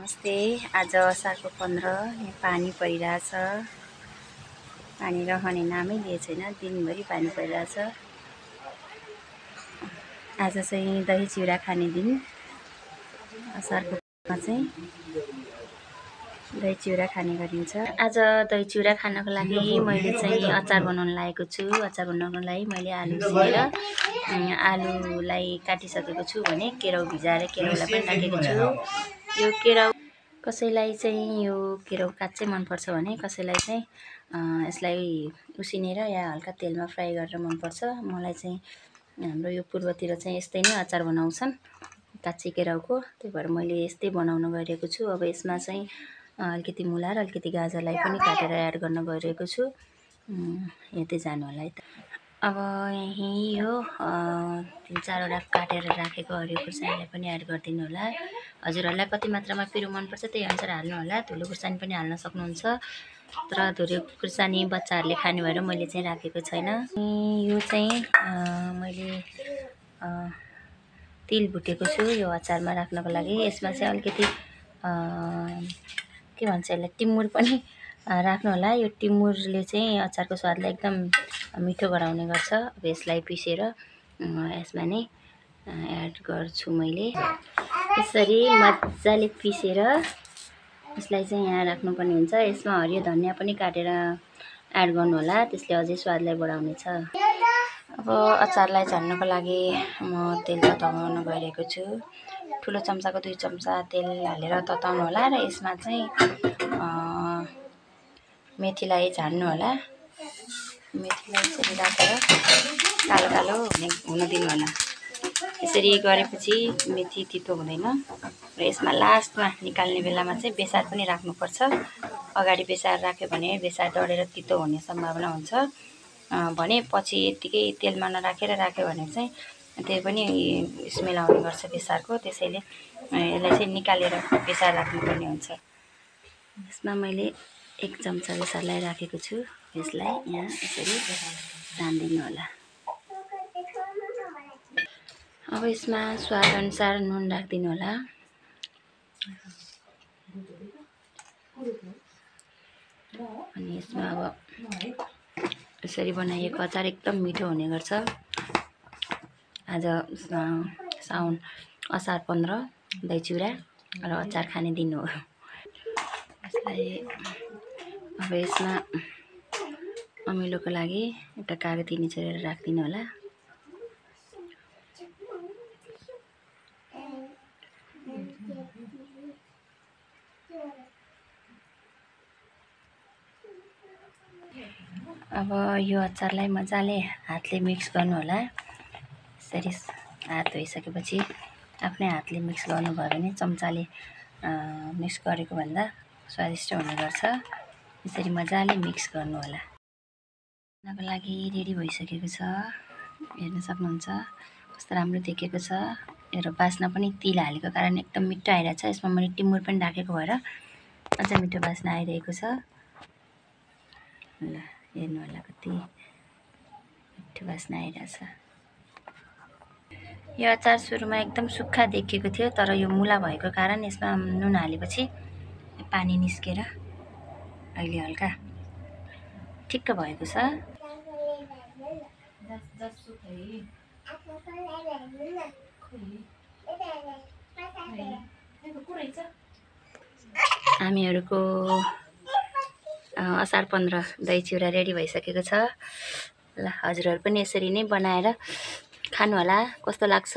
नमस्ते। आज असारको 15 यहाँ पानी परिरहेछ। पानी रहने नामै लिए छैन, दिनभरि पानी परिरहेछ। आज चाहिँ दही चिउरा खाने दिन। असारको चाहिँ दही चिउरा खाने गरिन्छ। आज दही चिउरा खानको लागि मैले चाहिँ अचार बनाउन लागेको छु। अचार बनाउनलाई मैले आलु उसिनेर आलुलाई काटिसकेको छु भने केराउ भिजाएर केराउलाई पनि राखेको छु। यो केराउ कसैलाई चाहिँ यो केराउ काच्चै मनपर्छ भने कसैलाई चाहिँ यसलाई उसिनेर या हल्का तेलमा फ्राई गरेर मनपर्छ। मलाई चाहिँ हाम्रो यो पूर्वतिर चाहिँ यस्तै नै अचार बनाउँछन् काच्ची केराउको, त्यही भएर मैले यस्तै बनाउन गइरहेको छु। अब यसमा चाहिँ अलिकति मुला र अलिकति गाजरलाई पनि काटेर एड गर्न गइरहेको छु। हेर्दै जानु होला है त। अब यहीँ यो 3-4वटा काटेर राखेको हरियो खुर्सानीलाई पनि एड गरिदिनु होला। हजुरहरूलाई कति मात्रामा पिरो मनपर्छ त्यही अनुसार हाल्नु होला। धुलो खुर्सानी पनि हाल्न सक्नुहुन्छ, तर धुलो खुर्सानी बच्चाहरूले खाने भएर मैले चाहिँ राखेको छैन। यो चाहिँ मैले तिल भुटेको छु यो अचारमा राख्नको लागि। यसमा चाहिँ अलिकति के भन्छ यसलाई, टिमुर पनि राख्नु होला। यो टिमुरले चाहिँ अचारको स्वादलाई एकदम मिठो गराउने गर्छ। अब यसलाई पिसेर यसमा नै एड गर्छु मैले। यसरी मजाले पिसेर यसलाई चाहिँ यहाँ राख्नुपर्ने हुन्छ। यसमा हरियो धनियाँ पनि काटेर एड गर्नु होला, त्यसले अझै स्वादलाई बढाउनेछ। अब अचारलाई झन्नको लागि म तेल तताउन गइरहेको छु। ठुलो चम्चाको 2 चम्चा तेल हालेर तताउनु होला र यसमा चाहिँ मेथीलाई झान्नु होला। मेथीलाई यसरी राखेर कालो कालो हुन दिनु होला। यसरी गरेपछि मेथी तितो हुँदैन र यसमा लास्टमा निकाल्ने बेलामा चाहिँ बेसार पनि राख्नुपर्छ। अगाडि बेसार राख्यो भने बेसार डढेर तितो हुने सम्भावना हुन्छ भने पछि यत्तिकै तेलमा नराखेर राख्यो भने चाहिँ त्यो पनि स्मेल आउने गर्छ बेसारको। त्यसैले यसलाई चाहिँ निकालेर बेसार राख्नुपर्ने हुन्छ। यसमा मैले 1 चम्चा बेसारलाई राखेको छु। यसलाई यहाँ यसरी रान्दिनु होला। अब यसमा स्वादअनुसार नुन राखिदिनु होला। अनि यसमा अब यसरी बनाइएको अचार एकदम मिठो हुने गर्छ। आज असार 15 दही चिउरा र अचार खाने दिन हो। यसलाई अब यसमा अमिलोको लागि एउटा कागती निचोरेर राखिदिनु होला। अब यो अचारलाई मजाले हातले मिक्स गर्नु होला। यसरी हात धोइसकेपछि आफ्नै हातले मिक्स गर्नुभयो भने चम्चाले मिक्स गरेको भन्दा स्वादिष्ट हुने गर्छ। यसरी मजाले मिक्स गर्नु होला। खानको लागि रेडी भइसकेको छ, हेर्न सक्नुहुन्छ कस्तो राम्रो देखिएको छ। र बास्ना पनि तिल हालेको कारण एकदम मिठो आइरहेको छ। यसमा मैले टिमुर पनि राखेको भएर अझै मिठो बास्ना आइरहेको छ। ल हेर्नु होला कति मिठो बास्ना आइरहेछ। यो अचार सुरुमा एकदम सुक्खा देखिएको थियो, तर यो मुला भएको कारण यसमा नुन हालेपछि पानी निस्केर अहिले हल्का ठिक्क भएको छ। हामीहरूको असार 15 दही चिउरा रेडी भइसकेको छ। ल हजुरहरू पनि यसरी नै बनाएर खानु होला। कस्तो लाग्छ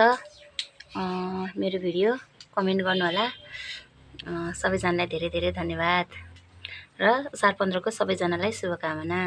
मेरो भिडियो कमेन्ट गर्नु होला। सबैजनालाई धेरै धेरै धन्यवाद र असार 15 को सबैजनालाई शुभकामना।